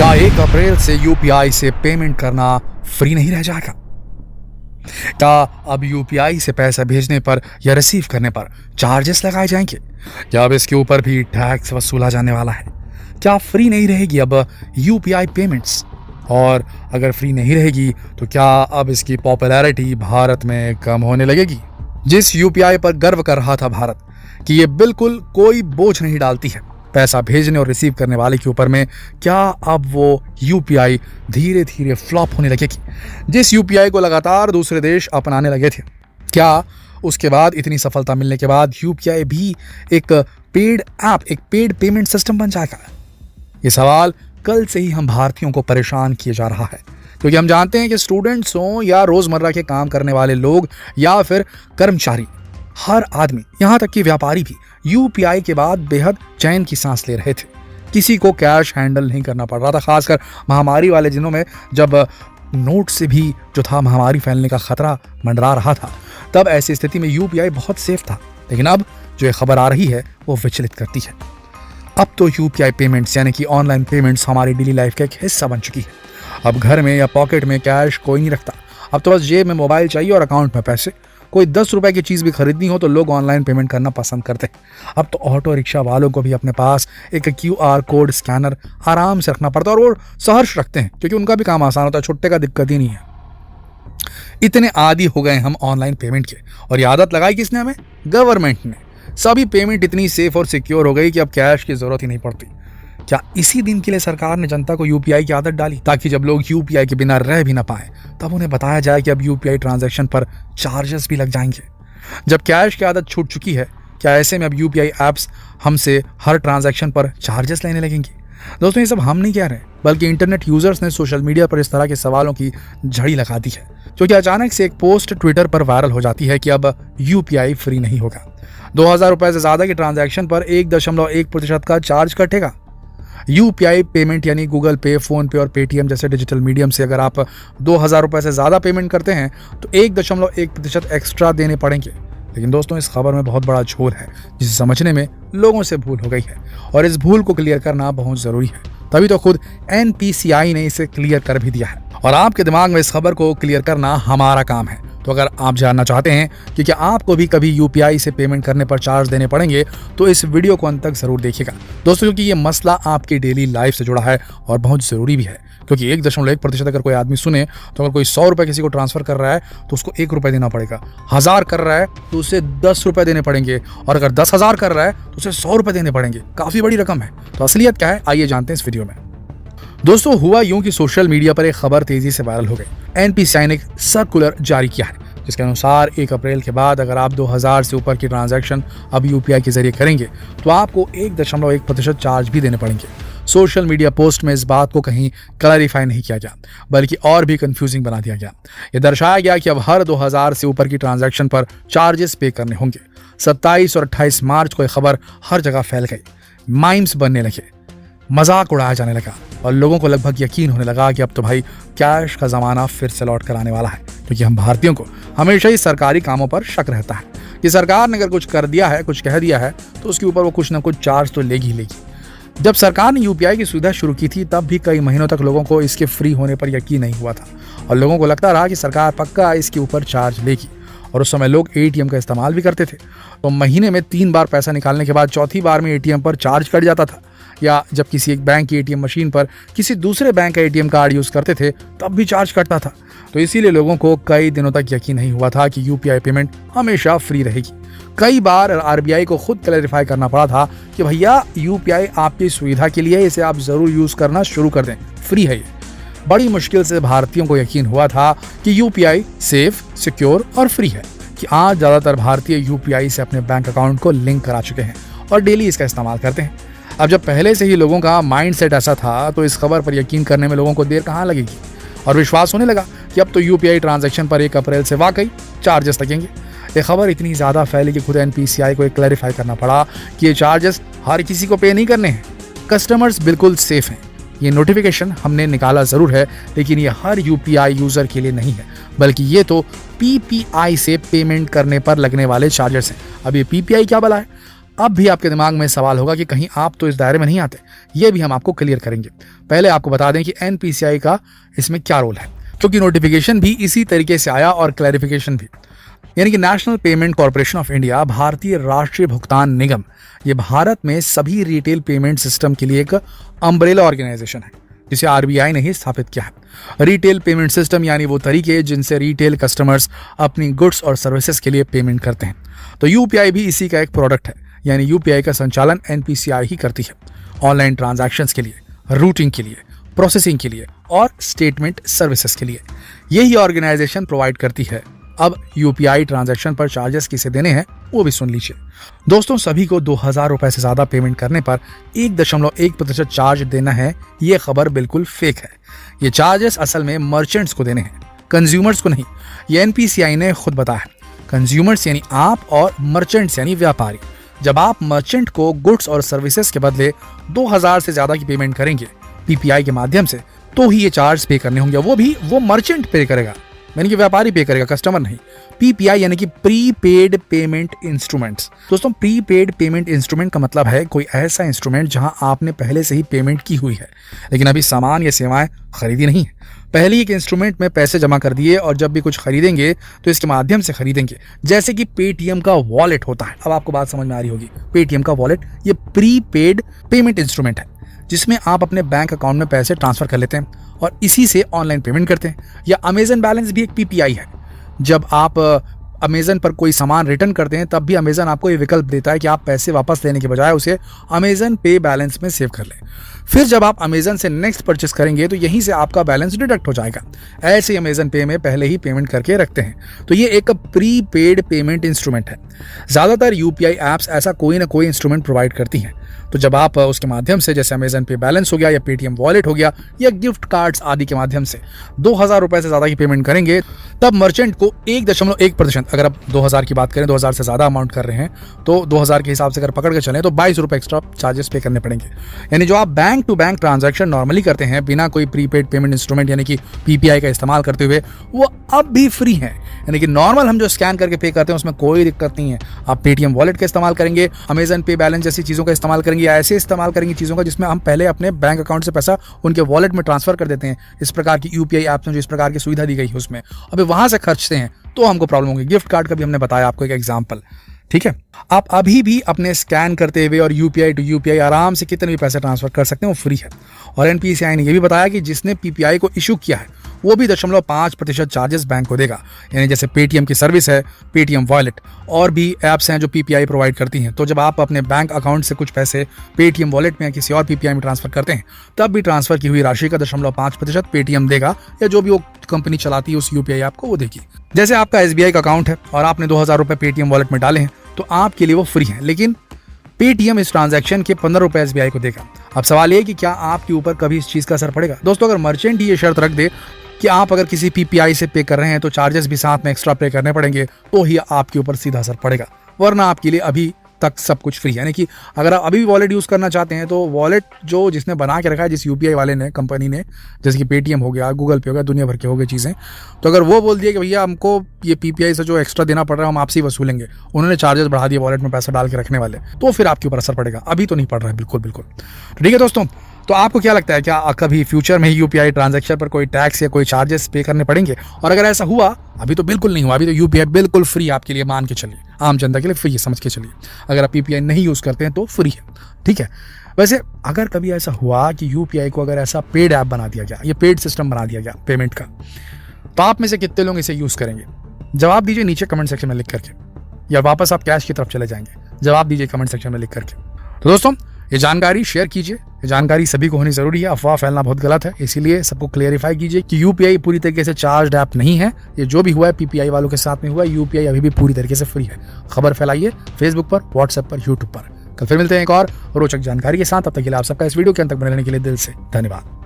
क्या 1 अप्रैल से यूपीआई से पेमेंट करना फ्री नहीं रह जाएगा? क्या अब यूपीआई से पैसा भेजने पर या रिसीव करने पर चार्जेस लगाए जाएंगे? क्या अब इसके ऊपर भी टैक्स वसूला जाने वाला है? क्या फ्री नहीं रहेगी अब यूपीआई पेमेंट्स? और अगर फ्री नहीं रहेगी तो क्या अब इसकी पॉपुलैरिटी भारत में कम होने लगेगी? जिस यूपीआई पर गर्व कर रहा था भारत कि ये बिल्कुल कोई बोझ नहीं डालती है पैसा भेजने और रिसीव करने वाले के ऊपर में, क्या अब वो यूपीआई धीरे धीरे फ्लॉप होने लगेगी? जिस यूपीआई को लगातार दूसरे देश अपनाने लगे थे, क्या उसके बाद इतनी सफलता मिलने के बाद यूपीआई भी एक पेड ऐप, एक पेड पेमेंट सिस्टम बन जाएगा? ये सवाल कल से ही हम भारतीयों को परेशान किए जा रहा है, क्योंकि हम जानते हैं कि स्टूडेंट्स हों या रोजमर्रा के काम करने वाले लोग या फिर कर्मचारी, हर आदमी, यहां तक कि व्यापारी भी यूपीआई के बाद बेहद चैन की सांस ले रहे थे। किसी को कैश हैंडल नहीं करना पड़ रहा था, खासकर महामारी वाले दिनों में जब नोट से भी जो था महामारी फैलने का खतरा मंडरा रहा था। तब ऐसी स्थिति में यूपीआई बहुत सेफ था। लेकिन अब जो ये खबर आ रही है वो विचलित करती है। अब तो यूपीआई पेमेंट्स यानी कि ऑनलाइन पेमेंट्स हमारी डेली लाइफ का एक हिस्सा बन चुकी है। अब घर में या पॉकेट में कैश कोई नहीं रखता। अब तो बस जेब में मोबाइल चाहिए और अकाउंट में पैसे। कोई 10 रुपए की चीज़ भी खरीदनी हो तो लोग ऑनलाइन पेमेंट करना पसंद करते हैं। अब तो ऑटो रिक्शा वालों को भी अपने पास एक क्यूआर कोड स्कैनर आराम से रखना पड़ता है, और वो सहर्ष रखते हैं क्योंकि उनका भी काम आसान होता है, छुट्टे का दिक्कत ही नहीं है। इतने आदी हो गए हम ऑनलाइन पेमेंट के, और ये आदत लगाई किसने हमें? गवर्नमेंट ने। सभी पेमेंट इतनी सेफ और सिक्योर हो गई कि अब कैश की जरूरत ही नहीं पड़ती। क्या इसी दिन के लिए सरकार ने जनता को यूपीआई की आदत डाली, ताकि जब लोग यूपीआई के बिना रह भी ना पाए तब उन्हें बताया जाए कि अब यूपीआई ट्रांजैक्शन पर चार्जेस भी लग जाएंगे? जब कैश की आदत छूट चुकी है, क्या ऐसे में अब यूपीआई ऐप्स हमसे हर ट्रांजैक्शन पर चार्जेस लेने लगेंगे? दोस्तों, ये सब हम नहीं कह रहे, बल्कि इंटरनेट यूजर्स ने सोशल मीडिया पर इस तरह के सवालों की झड़ी लगा दी है, क्योंकि अचानक से एक पोस्ट ट्विटर पर वायरल हो जाती है कि अब यूपीआई फ्री नहीं होगा। 2000 रुपए से ज्यादा की ट्रांजैक्शन पर 1.1% का चार्ज कटेगा। यूपीआई पेमेंट यानी गूगल पे, फोन पे और पेटीएम जैसे डिजिटल मीडियम से अगर आप 2000 रुपए से ज्यादा पेमेंट करते हैं तो 1.1% एक्स्ट्रा देने पड़ेंगे। लेकिन दोस्तों, इस खबर में बहुत बड़ा झोल है, जिसे समझने में लोगों से भूल हो गई है, और इस भूल को क्लियर करना बहुत जरूरी है। तभी तो खुद एनपीसीआई ने इसे क्लियर कर भी दिया है, और आपके दिमाग में इस खबर को क्लियर करना हमारा काम है। तो अगर आप जानना चाहते हैं कि क्या आपको भी कभी यूपीआई से पेमेंट करने पर चार्ज देने पड़ेंगे, तो इस वीडियो को अंत तक जरूर देखिएगा दोस्तों, क्योंकि ये मसला आपकी डेली लाइफ से जुड़ा है और बहुत जरूरी भी है। क्योंकि 1.1% अगर कोई आदमी सुने तो अगर कोई 100 रुपए किसी को ट्रांसफर कर रहा है तो उसको 1 रुपए देना पड़ेगा। 1000 कर रहा है तो उसे 10 रुपए देने पड़ेंगे, और अगर 10,000 कर रहा है तो उसे 100 रुपए देने पड़ेंगे। काफी बड़ी रकम है। तो असलियत क्या है, आइए जानते हैं इस वीडियो में। दोस्तों, हुआ यूं कि सोशल मीडिया पर एक खबर तेजी से वायरल हो गई। एनपीसीआई ने एक सर्कुलर जारी किया है, जिसके अनुसार 1 अप्रैल के बाद अगर आप 2000 से ऊपर की ट्रांजैक्शन अब यूपीआई के जरिए करेंगे तो आपको 1.1% चार्ज भी देने पड़ेंगे। सोशल मीडिया पोस्ट में इस बात को कहीं क्लैरिफाई नहीं किया गया, बल्कि और भी कंफ्यूजिंग बना दिया गया। यह दर्शाया गया कि अब हर 2000 से ऊपर की ट्रांजैक्शन पर चार्जेस पे करने होंगे। 27 और 28 मार्च को यह खबर हर जगह फैल गई, माइम्स बनने लगे, मजाक उड़ाया जाने लगा, और लोगों को लगभग यकीन होने लगा कि अब तो भाई कैश का ज़माना फिर से लौट कर आने वाला है। क्योंकि हम भारतीयों को हमेशा ही सरकारी कामों पर शक रहता है कि सरकार ने अगर कुछ कर दिया है, कुछ कह दिया है, तो उसके ऊपर वो कुछ ना कुछ चार्ज तो लेगी ही लेगी। जब सरकार ने यूपीआई की सुविधा शुरू की थी तब भी कई महीनों तक लोगों को इसके फ्री होने पर यकीन नहीं हुआ था, और लोगों को लगता रहा कि सरकार पक्का इसके ऊपर चार्ज लेगी। और उस समय लोग एटीएम का इस्तेमाल भी करते थे, तो महीने में 3 बार पैसा निकालने के बाद चौथी बार में एटीएम पर चार्ज कट जाता था, या जब किसी एक बैंक की एटीएम मशीन पर किसी दूसरे बैंक का एटीएम कार्ड यूज करते थे तब भी चार्ज कटता था। तो इसीलिए लोगों को कई दिनों तक यकीन नहीं हुआ था कि यूपीआई पेमेंट हमेशा फ्री रहेगी। कई बार आरबीआई को खुद क्लैरिफाई करना पड़ा था कि भैया यूपीआई आपकी सुविधा के लिए, इसे आप जरूर यूज करना शुरू कर दें, फ्री है ये। बड़ी मुश्किल से भारतीयों को यकीन हुआ था कि यूपीआई सेफ, सिक्योर और फ्री है, कि आज ज्यादातर भारतीय यूपीआई से अपने बैंक अकाउंट को लिंक करा चुके हैं और डेली इसका इस्तेमाल करते हैं। अब जब पहले से ही लोगों का माइंडसेट ऐसा था, तो इस खबर पर यकीन करने में लोगों को देर कहाँ लगेगी, और विश्वास होने लगा कि अब तो यूपीआई ट्रांजैक्शन पर 1 अप्रैल से वाकई चार्जेस लगेंगे। ये खबर इतनी ज़्यादा फैली कि खुद एनपीसीआई को एक क्लैरिफाई करना पड़ा कि ये चार्जेस हर किसी को पे नहीं करने हैं। कस्टमर्स बिल्कुल सेफ हैं। ये नोटिफिकेशन हमने निकाला ज़रूर है, लेकिन ये हर यूपीआई यूज़र के लिए नहीं है, बल्कि ये तो पीपीआई से पेमेंट करने पर लगने वाले चार्जेस हैं। अब ये पीपीआई क्या भला है? अब भी आपके दिमाग में सवाल होगा कि कहीं आप तो इस दायरे में नहीं आते। ये भी हम आपको क्लियर करेंगे। पहले आपको बता दें कि एनपीसीआई का इसमें क्या रोल है, क्योंकि नोटिफिकेशन भी इसी तरीके से आया और क्लैरिफिकेशन भी। यानी कि national payment corporation of India, भारतीय राष्ट्रीय भुगतान निगम, ये भारत में सभी रिटेल पेमेंट सिस्टम के लिए एक अम्ब्रेला ऑर्गेनाइजेशन है जिसे आरबीआई ने ही स्थापित किया है। रिटेल पेमेंट सिस्टम यानी वो तरीके जिनसे रिटेल कस्टमर्स अपनी गुड्स और सर्विसेज के लिए पेमेंट करते हैं। तो यूपीआई भी इसी का एक प्रोडक्ट है। यानी यूपीआई का संचालन एनपीसीआई ही करती है, ऑनलाइन ट्रांजैक्शंस के लिए, रूटिंग के लिए, प्रोसेसिंग के लिए और स्टेटमेंट सर्विसेज के लिए। यही ऑर्गेनाइजेशन प्रोवाइड करती है। अब यूपीआई ट्रांजैक्शन पर चार्जेस किसे देने हैं वो भी सुन लीजिए। दोस्तों, सभी को 2000 रुपए से ज्यादा पेमेंट करने पर 1.1% चार्ज देना है। ये खबर बिल्कुल फेक है। ये चार्जेस असल में मर्चेंट्स को देने हैं, कंज्यूमर्स को नहीं। ये एनपीसीआई ने खुद बताया। कंज्यूमर्स यानी आप और मर्चेंट्स यानी व्यापारी। जब आप मर्चेंट को गुड्स और सर्विसेज के बदले 2000 से ज्यादा की पेमेंट करेंगे पीपीआई के माध्यम से, तो ही ये चार्ज पे करने होंगे। वो भी वो मर्चेंट पे करेगा, यानी कि व्यापारी पे करेगा, कस्टमर नहीं। पीपीआई यानी कि प्रीपेड पेमेंट इंस्ट्रूमेंट्स। दोस्तों, प्रीपेड पेमेंट इंस्ट्रूमेंट का मतलब है कोई ऐसा इंस्ट्रूमेंट जहां आपने पहले से ही पेमेंट की हुई है, लेकिन अभी सामान या सेवाएं खरीदी नहीं है। पहले एक इंस्ट्रूमेंट में पैसे जमा कर दिए और जब भी कुछ खरीदेंगे तो इसके माध्यम से खरीदेंगे। जैसे कि पेटीएम का वॉलेट होता है। अब आपको बात समझ में आ रही होगी। पेटीएम का वॉलेट ये प्रीपेड पेमेंट इंस्ट्रूमेंट है जिसमें आप अपने बैंक अकाउंट में पैसे ट्रांसफर कर लेते हैं और इसी से ऑनलाइन पेमेंट करते हैं। या अमेजन बैलेंस भी एक पीपीआई है। जब आप अमेजन पर कोई सामान रिटर्न करते हैं तब भी अमेजन आपको ये विकल्प देता है कि आप पैसे वापस लेने के बजाय उसे अमेजन पे बैलेंस में सेव कर लें। फिर जब आप अमेजन से नेक्स्ट परचेस करेंगे तो यहीं से आपका बैलेंस डिडक्ट हो जाएगा। ऐसे ही अमेजन पे में पहले ही पेमेंट करके रखते हैं। तो ये एक प्रीपेड पेमेंट इंस्ट्रूमेंट है। ज़्यादातर यूपीआई ऐप्स ऐसा कोई ना कोई इंस्ट्रूमेंट प्रोवाइड करती हैं। तो जब आप उसके माध्यम से, जैसे अमेजन पे बैलेंस हो गया या पेटीएम वॉलेट हो गया या गिफ्ट कार्ड्स आदि के माध्यम से 2000 रुपए से ज़्यादा की पेमेंट करेंगे, तब मर्चेंट को 1.1%, अगर आप 2000 की बात करें, 2000 से ज़्यादा अमाउंट कर रहे हैं तो 2000 के हिसाब से अगर पकड़ के चलें तो 22 रुपए एक्स्ट्रा चार्जेस पे करने पड़ेंगे। यानी जो आप bank to bank transaction normally करते हैं बिना कोई प्रीपेड पेमेंट इंस्ट्रूमेंट यानी कि पीपीआई का इस्तेमाल करते हुए, वो अब भी फ्री है। यानी कि नॉर्मल हम जो स्कैन करके पे करते हैं उसमें कोई दिक्कत नहीं है। आप पेटीएम वॉलेट का इस्तेमाल करेंगे, अमेजन पे बैलेंस जैसी चीज़ों का इस्तेमाल करेंगे या ऐसे इस्तेमाल करेंगे चीज़ों का जिसमें हम पहले अपने बैंक अकाउंट से पैसा उनके वॉलेट में ट्रांसफर कर देते हैं। इस प्रकार की यूपीआई ऐप्स में जो इस प्रकार की सुविधा दी गई है उसमें अभी वहां से खर्चते हैं तो हमको प्रॉब्लम होगी। गिफ्ट कार्ड का भी हमने बताया आपको एक एग्जाम्पल। ठीक है, आप अभी भी अपने स्कैन करते हुए और यूपीआई टू यूपीआई आराम से कितने भी पैसे ट्रांसफर कर सकते हैं, वो फ्री है। और एनपीसीआई ने यह भी बताया कि जिसने पीपीआई को इशू किया है वो भी 0.5% चार्जेस बैंक को देगा। यानी जैसे पेटीएम की सर्विस है, पेटीएम वॉलेट, और भी ऐप्स हैं जो पीपीआई प्रोवाइड करती हैं। तो जब आप अपने बैंक अकाउंट से कुछ पैसे पेटीएम वॉलेट में या किसी और पीपीआई में ट्रांसफर करते हैं तब भी ट्रांसफर की हुई राशि का 0.5% पेटीएम देगा या जो भी वो कंपनी चलाती है उस यूपीआई ऐप को वो देगी। जैसे आपका एसबीआई का अकाउंट है और आपने 2000 रुपए पेटीएम वॉलेट में डाले हैं तो आपके लिए वो फ्री है, लेकिन पेटीएम इस ट्रांजैक्शन के 15 रुपए एसबीआई को देगा। अब सवाल ये कि क्या आपके ऊपर कभी इस चीज का असर पड़ेगा? दोस्तों, अगर मर्चेंट ही ये शर्त रख दे कि आप अगर किसी पीपीआई से पे कर रहे हैं तो चार्जेस भी साथ में एक्स्ट्रा पे करने पड़ेंगे, तो ही आपके ऊपर सीधा असर पड़ेगा। वरना आपके लिए अभी तक सब कुछ फ्री है। यानी कि अगर आप अभी भी वॉलेट यूज़ करना चाहते हैं तो वॉलेट जो जिसने बना के रखा है, जिस यूपीआई वाले ने, कंपनी ने, जैसे कि पेटीएम हो गया, गूगल पे हो गया, दुनिया भर के हो गए चीज़ें, तो अगर वो बोल दिए कि भैया हमको ये पीपीआई से जो एक्स्ट्रा देना पड़ रहा है हम आपसे ही वसूलेंगे, उन्होंने चार्जेस बढ़ा दिए वॉलेट में पैसा डाल के रखने वाले, तो फिर आपके ऊपर असर पड़ेगा। अभी तो नहीं पड़ रहा है, बिल्कुल बिल्कुल। ठीक है दोस्तों, तो आपको क्या लगता है, क्या कभी फ्यूचर में यूपीआई ट्रांजैक्शन पर कोई टैक्स या कोई चार्जेस पे करने पड़ेंगे? और अगर ऐसा हुआ, अभी तो बिल्कुल नहीं हुआ, अभी तो यूपीआई बिल्कुल फ्री आपके लिए, मान के चलिए, आम जनता के लिए फ्री समझ के चलिए। अगर आप पीपीआई नहीं यूज़ करते हैं तो फ्री है। ठीक है, वैसे अगर कभी ऐसा हुआ कि यूपीआई को अगर ऐसा पेड ऐप बना दिया गया, ये पेड सिस्टम बना दिया गया पेमेंट का, तो आप में से कितने लोग इसे यूज़ करेंगे? जवाब दीजिए नीचे कमेंट सेक्शन में लिख करके, या वापस आप कैश की तरफ चले जाएंगे? जवाब दीजिए कमेंट सेक्शन में लिख करके। तो दोस्तों, ये जानकारी शेयर कीजिए, ये जानकारी सभी को होनी जरूरी है। अफवाह फैलना बहुत गलत है, इसीलिए सबको क्लियरिफाई कीजिए कि यूपीआई पूरी तरीके से चार्ज ऐप नहीं है। ये जो भी हुआ है पीपीआई वालों के साथ में हुआ है, यूपीआई अभी भी पूरी तरीके से फ्री है। खबर फैलाइए फेसबुक पर, व्हाट्सएप पर, यूट्यूब पर। कल फिर मिलते हैं एक और रोचक जानकारी के साथ। तब तक के लिए आप सबका इस वीडियो के अंत तक बने रहने के लिए दिल से धन्यवाद।